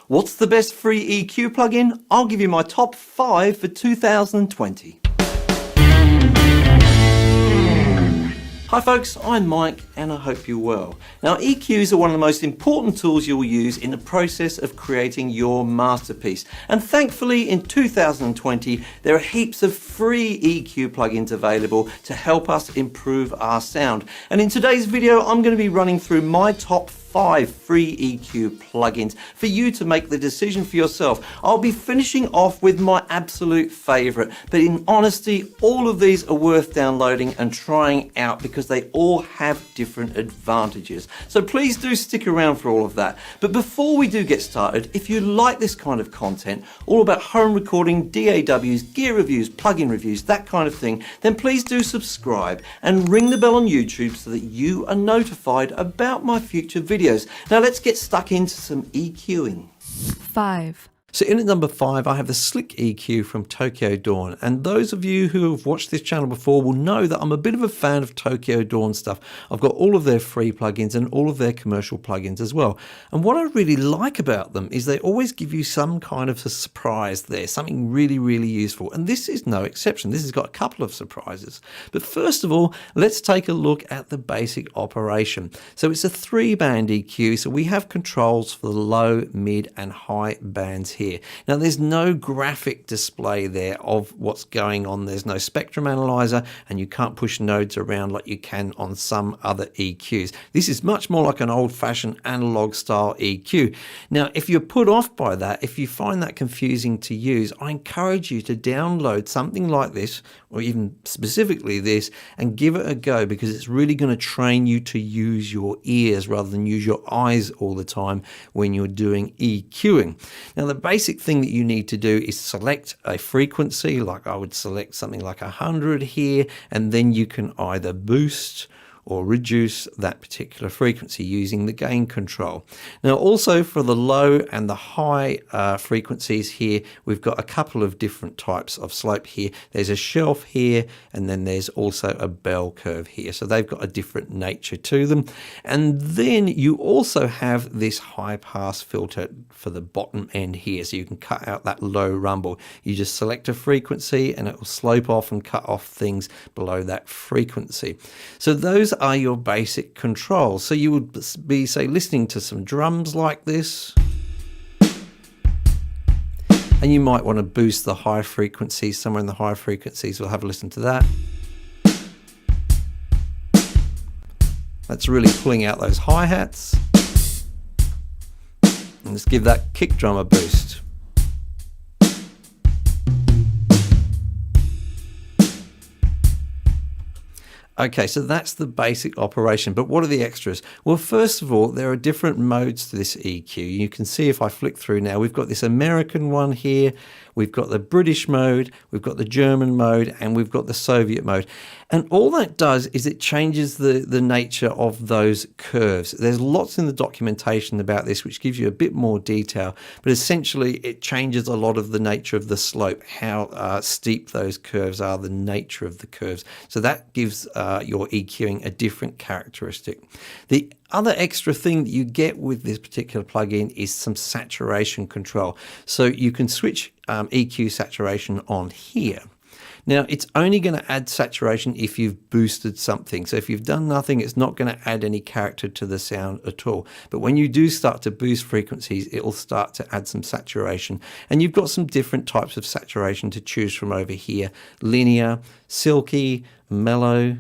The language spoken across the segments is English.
What's the best free EQ plugin? I'll give you my top 5 for 2020. Hi folks, I'm Mike and I hope you're well. Now EQs are one of the most important tools you'll use in the process of creating your masterpiece. And thankfully in 2020 there are heaps of free EQ plugins available to help us improve our sound. And in today's video I'm going to be running through my top 5 free EQ plugins for you to make the decision for yourself. I'll be finishing off with my absolute favorite, but in honesty, all of these are worth downloading and trying out because they all have different advantages. So please do stick around for all of that. But before we do get started, if you like this kind of content, all about home recording, DAWs, gear reviews, plugin reviews, that kind of thing, then please do subscribe and ring the bell on YouTube so that you are notified about my future videos. Now let's get stuck into some EQing. 5. So in at number 5, I have the SlickEQ from Tokyo Dawn. And those of you who have watched this channel before will know that I'm a bit of a fan of Tokyo Dawn stuff. I've got all of their free plugins and all of their commercial plugins as well. And what I really like about them is they always give you some kind of a surprise there, something really, really useful. And this is no exception. This has got a couple of surprises. But first of all, let's take a look at the basic operation. So it's a 3-band EQ. So we have controls for the low, mid and high bands here. Now there's no graphic display there of what's going on. There's no spectrum analyzer and you can't push nodes around like you can on some other EQs. This is much more like an old-fashioned analog style EQ. Now if you're put off by that, if you find that confusing to use, I encourage you to download something like this, or even specifically this, and give it a go because it's really going to train you to use your ears rather than use your eyes all the time when you're doing EQing. Now the basic thing that you need to do is select a frequency, like I would select something like 100 here, and then you can either boost or reduce that particular frequency using the gain control. Now also for the low and the high frequencies here, we've got a couple of different types of slope here. There's a shelf here and then there's also a bell curve here. So they've got a different nature to them. And then you also have this high pass filter for the bottom end here. So you can cut out that low rumble. You just select a frequency and it will slope off and cut off things below that frequency. So those are your basic controls. So you would be, say, listening to some drums like this, and you might want to boost the high frequencies. Somewhere in the high frequencies, we'll have a listen to that. That's really pulling out those hi-hats. And let's give that kick drum a boost. Okay, so that's the basic operation, but what are the extras? Well, first of all, there are different modes to this EQ. You can see if I flick through now, we've got this American one here, we've got the British mode, we've got the German mode, and we've got the Soviet mode. And all that does is it changes the nature of those curves. There's lots in the documentation about this, which gives you a bit more detail, but essentially it changes a lot of the nature of the slope, how steep those curves are, the nature of the curves. So that gives your EQing a different characteristic. The other extra thing that you get with this particular plugin is some saturation control. So you can switch EQ saturation on here. Now it's only going to add saturation if you've boosted something. So if you've done nothing, it's not going to add any character to the sound at all. But when you do start to boost frequencies, it will start to add some saturation. And you've got some different types of saturation to choose from over here: linear, silky, mellow,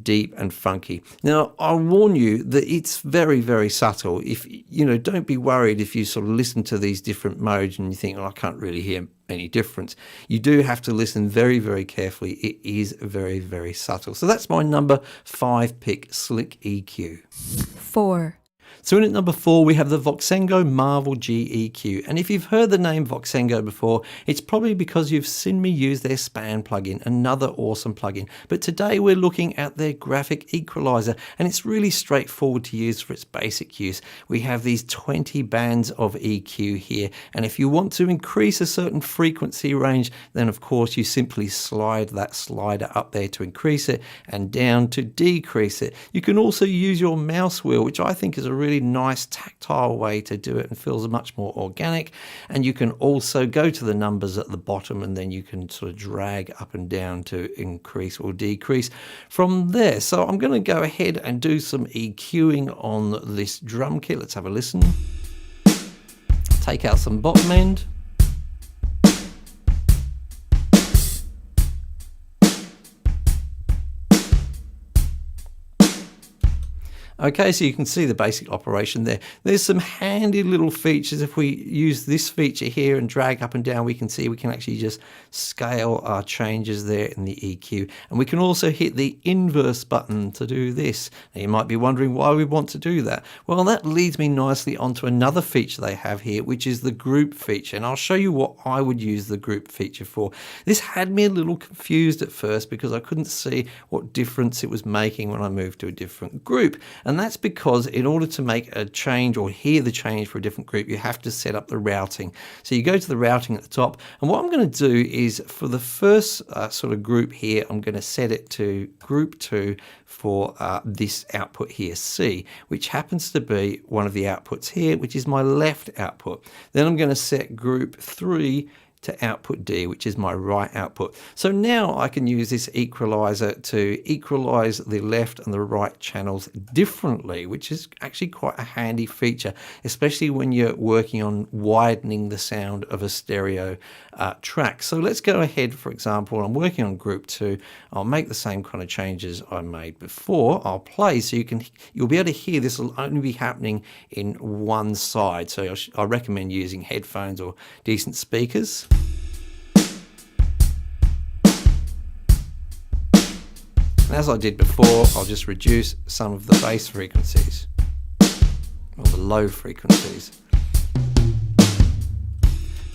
deep and funky. Now I'll warn you that it's very, very subtle. If you know, don't be worried if you sort of listen to these different modes and you think, oh, I can't really hear any difference. You do have to listen very, very carefully. It is very, very subtle. So that's my number 5 pick, SlickEQ. 4. So in at number 4, we have the Voxengo Marvel GEQ. And if you've heard the name Voxengo before, it's probably because you've seen me use their Span plugin, another awesome plugin. But today we're looking at their graphic equalizer, and it's really straightforward to use for its basic use. We have these 20 bands of EQ here, and if you want to increase a certain frequency range, then of course you simply slide that slider up there to increase it and down to decrease it. You can also use your mouse wheel, which I think is a really really nice tactile way to do it and feels much more organic. And you can also go to the numbers at the bottom and then you can sort of drag up and down to increase or decrease from there. So I'm going to go ahead and do some EQing on this drum kit. Let's have a listen. Take out some bottom end. Okay, so you can see the basic operation there. There's some handy little features. If we use this feature here and drag up and down, we can see we can actually just scale our changes there in the EQ. And we can also hit the inverse button to do this. Now you might be wondering why we want to do that. Well, that leads me nicely onto another feature they have here, which is the group feature. And I'll show you what I would use the group feature for. This had me a little confused at first because I couldn't see what difference it was making when I moved to a different group. And that's because in order to make a change or hear the change for a different group, you have to set up the routing. So you go to the routing at the top. And what I'm going to do is for the first sort of group here, I'm going to set it to group 2 for this output here, C, which happens to be one of the outputs here, which is my left output. Then I'm going to set group 3 to output D, which is my right output. So now I can use this equalizer to equalize the left and the right channels differently, which is actually quite a handy feature, especially when you're working on widening the sound of a stereo track. So let's go ahead, for example, I'm working on group 2. I'll make the same kind of changes I made before. I'll play so you'll be able to hear this will only be happening in one side. So I recommend using headphones or decent speakers. And as I did before, I'll just reduce some of the bass frequencies, or the low frequencies.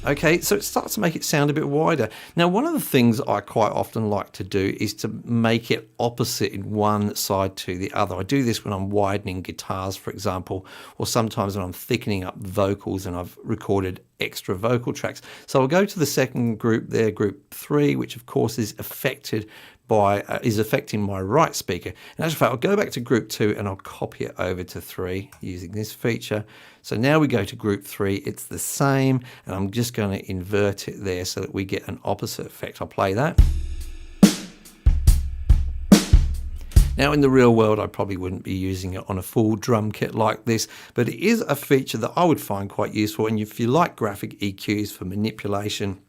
Okay, so it starts to make it sound a bit wider. Now, one of the things I quite often like to do is to make it opposite in one side to the other. I do this when I'm widening guitars, for example, or sometimes when I'm thickening up vocals and I've recorded extra vocal tracks. So I'll go to the second group there, group 3, which of course is affecting my right speaker. And as a fact, I'll go back to group 2 and I'll copy it over to 3 using this feature. So now we go to group 3, it's the same, and I'm just going to invert it there so that we get an opposite effect. I'll play that. Now in the real world, I probably wouldn't be using it on a full drum kit like this, but it is a feature that I would find quite useful. And if you like graphic EQs for manipulation,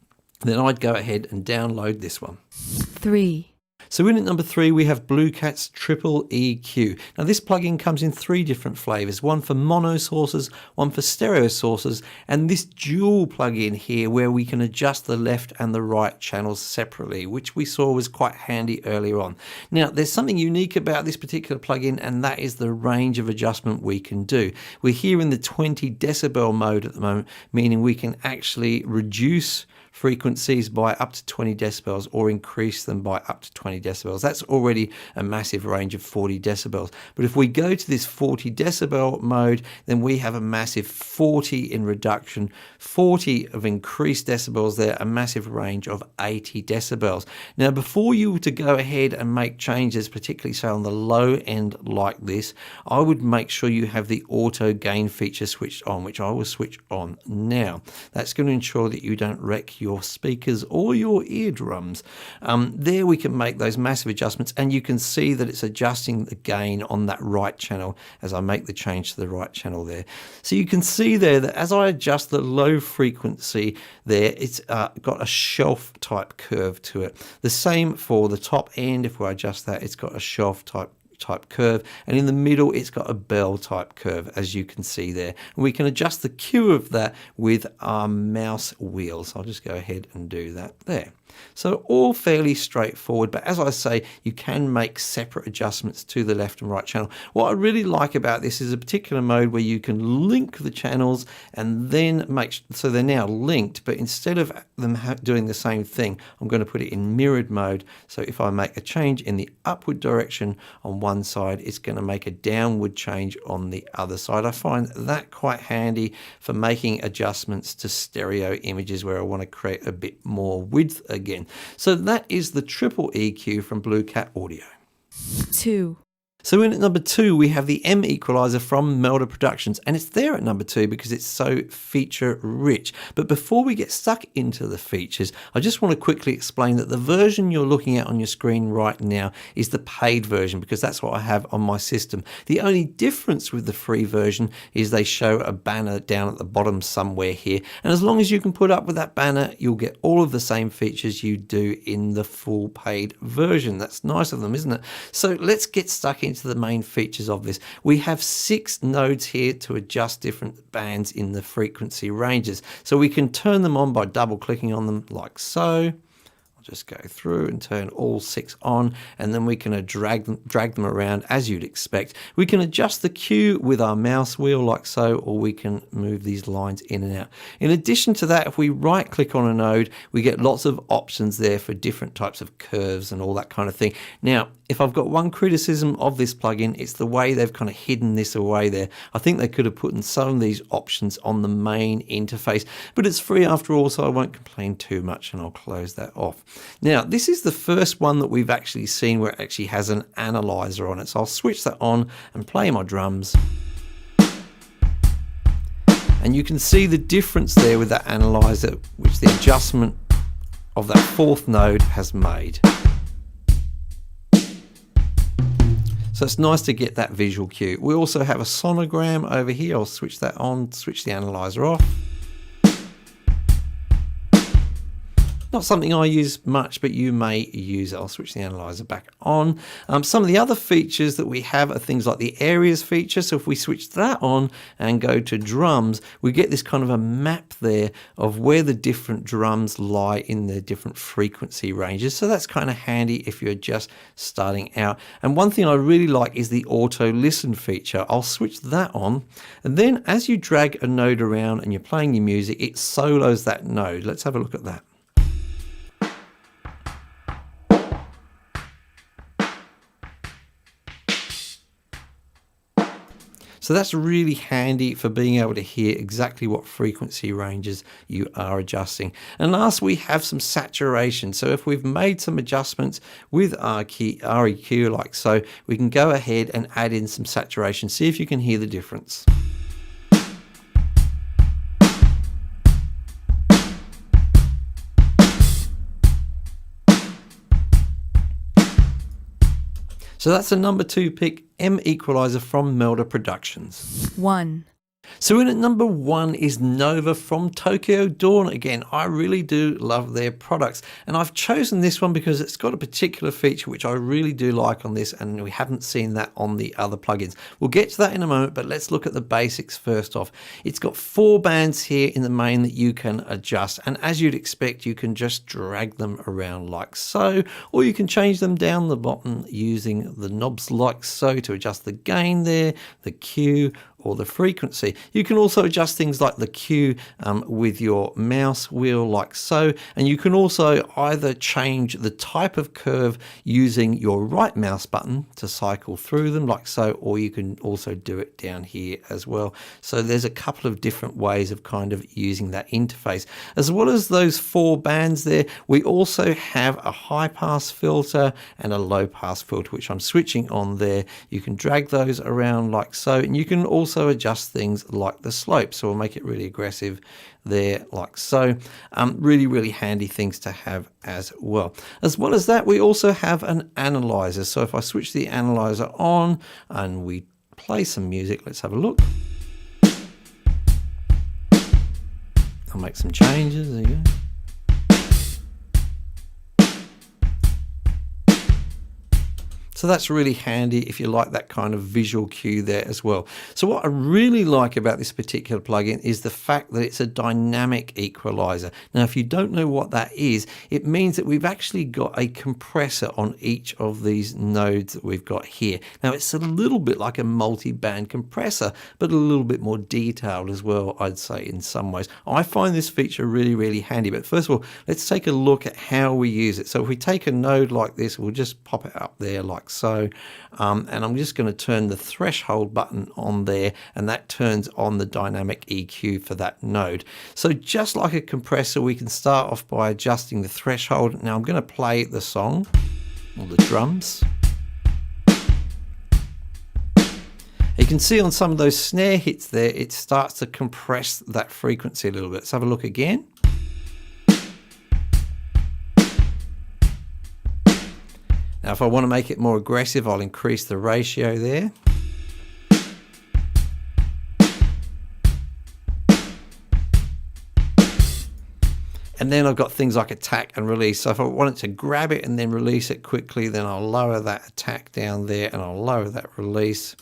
then I'd go ahead and download this one. 3. So in at number 3, we have Blue Cat's Triple EQ. Now this plugin comes in 3 different flavors, one for mono sources, one for stereo sources, and this dual plugin here where we can adjust the left and the right channels separately, which we saw was quite handy earlier on. Now there's something unique about this particular plugin, and that is the range of adjustment we can do. We're here in the 20 decibel mode at the moment, meaning we can actually reduce frequencies by up to 20 decibels or increase them by up to 20 decibels. That's already a massive range of 40 decibels. But if we go to this 40 decibel mode, then we have a massive 40 in reduction, 40 of increased decibels there, a massive range of 80 decibels. Now, before you were to go ahead and make changes, particularly say on the low end like this, I would make sure you have the auto gain feature switched on, which I will switch on now. That's going to ensure that you don't wreck your speakers or your eardrums. There we can make those massive adjustments, and you can see that it's adjusting the gain on that right channel as I make the change to the right channel there. So you can see there that as I adjust the low frequency there, it's got a shelf type curve to it. The same for the top end. If we adjust that, it's got a shelf type curve, and in the middle it's got a bell type curve, as you can see there. And we can adjust the Q of that with our mouse wheel. So I'll just go ahead and do that there. So all fairly straightforward, but as I say, you can make separate adjustments to the left and right channel. What I really like about this is a particular mode where you can link the channels and then so they're now linked, but instead of them doing the same thing, I'm going to put it in mirrored mode. So if I make a change in the upward direction on one side, it's going to make a downward change on the other side. I find that quite handy for making adjustments to stereo images where I want to create a bit more width again. So that is the Triple EQ from Blue Cat Audio. 2. So in at number 2, we have the MEqualizer from Melda Productions, and it's there at number 2 because it's so feature rich. But before we get stuck into the features, I just want to quickly explain that the version you're looking at on your screen right now is the paid version, because that's what I have on my system. The only difference with the free version is they show a banner down at the bottom somewhere here, and as long as you can put up with that banner, you'll get all of the same features you do in the full paid version. That's nice of them, isn't it? So let's get stuck into the main features of this. We have 6 nodes here to adjust different bands in the frequency ranges. So we can turn them on by double clicking on them like so. Just go through and turn all 6 on, and then we can drag them around as you'd expect. We can adjust the Q with our mouse wheel like so, or we can move these lines in and out. In addition to that, if we right click on a node, we get lots of options there for different types of curves and all that kind of thing. Now, if I've got one criticism of this plugin, it's the way they've kind of hidden this away there. I think they could have put in some of these options on the main interface, but it's free after all, so I won't complain too much, and I'll close that off. Now, this is the first one that we've actually seen where it actually has an analyzer on it. So I'll switch that on and play my drums. And you can see the difference there with that analyzer, which the adjustment of that 4th node has made. So it's nice to get that visual cue. We also have a sonogram over here. I'll switch that on, switch the analyzer off. Not something I use much, but you may use it. I'll switch the analyzer back on. Some of the other features that we have are things like the areas feature. So if we switch that on and go to drums, we get this kind of a map there of where the different drums lie in their different frequency ranges. So that's kind of handy if you're just starting out. And one thing I really like is the auto listen feature. I'll switch that on, and then as you drag a node around and you're playing your music, it solos that node. Let's have a look at that. So that's really handy for being able to hear exactly what frequency ranges you are adjusting. And last, we have some saturation. So if we've made some adjustments with our EQ like so, we can go ahead and add in some saturation. See if you can hear the difference. So that's a number 2 pick, MEqualizer from Melda Productions. 1. So in at number 1 is Nova from Tokyo Dawn. Again, I really do love their products, and I've chosen this one because it's got a particular feature which I really do like on this, and we haven't seen that on the other plugins. We'll get to that in a moment, but let's look at the basics first off. It's got 4 bands here in the main that you can adjust, and as you'd expect, you can just drag them around like so, or you can change them down the bottom using the knobs like so to adjust the gain there, the Q, or the frequency. You can also adjust things like the Q with your mouse wheel like so, and you can also either change the type of curve using your right mouse button to cycle through them like so, or you can also do it down here as well. So there's a couple of different ways of kind of using that interface. As well as those 4 bands there, we also have a high pass filter and a low pass filter, which I'm switching on there. You can drag those around like so, and you can also adjust things like the slope. So we'll make it really aggressive there like so. Really handy things to have as well. As well as that, we also have an analyzer. So if I switch the analyzer on and we play some music, let's have a look. I'll make some changes. There you go. So that's really handy if you like that kind of visual cue there as well. So what I really like about this particular plugin is the fact that it's a dynamic equalizer. Now, if you don't know what that is, it means that we've actually got a compressor on each of these nodes that we've got here. Now, it's a little bit like a multi-band compressor, but a little bit more detailed as well, I'd say, in some ways. I find this feature really handy. But first of all, let's take a look at how we use it. So if we take a node like this, we'll just pop it up there like so, and I'm just going to turn the threshold button on there, and that turns on the dynamic EQ for that node. So just like a compressor, we can start off by adjusting the threshold. Now I'm going to play the song or the drums. You can see on some of those snare hits there, it starts to compress that frequency a little bit. Let's have a look again. Now if I want to make it more aggressive, I'll increase the ratio there. And then I've got things like attack and release. So if I wanted to grab it and then release it quickly, then I'll lower that attack down there and I'll lower that release.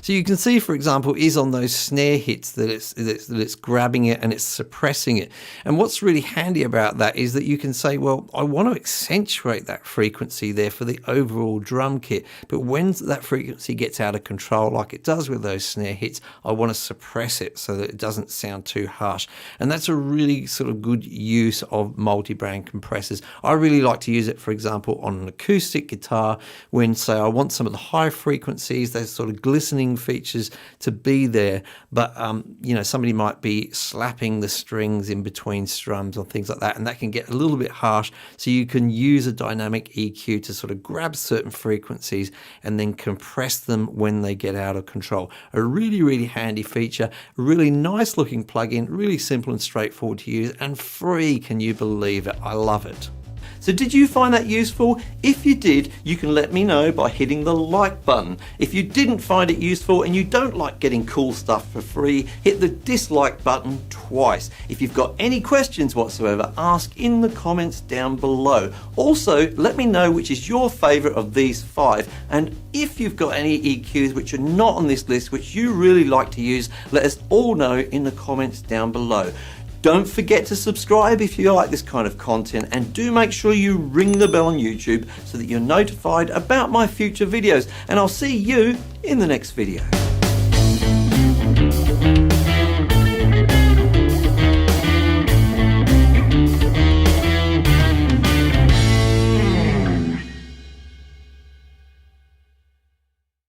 So you can see, for example, is on those snare hits that it's grabbing it and it's suppressing it. And what's really handy about that is that you can say, well, I want to accentuate that frequency there for the overall drum kit. But when that frequency gets out of control, like it does with those snare hits, I want to suppress it so that it doesn't sound too harsh. And that's a really sort of good use of multi-brand compressors. I really like to use it, for example, on an acoustic guitar when, say, I want some of the high frequencies, those sort of glistening features to be there, but you know, somebody might be slapping the strings in between strums or things like that, and that can get a little bit harsh. So you can use a dynamic EQ to sort of grab certain frequencies and then compress them when they get out of control. A really handy feature, really nice looking plugin, really simple and straightforward to use, and free. Can you believe it? I love it. So did you find that useful? If you did, you can let me know by hitting the like button. If you didn't find it useful and you don't like getting cool stuff for free, hit the dislike button twice. If you've got any questions whatsoever, ask in the comments down below. Also, let me know which is your favorite of these 5, and if you've got any EQs which are not on this list, which you really like to use, let us all know in the comments down below. Don't forget to subscribe if you like this kind of content, and do make sure you ring the bell on YouTube so that you're notified about my future videos, and I'll see you in the next video.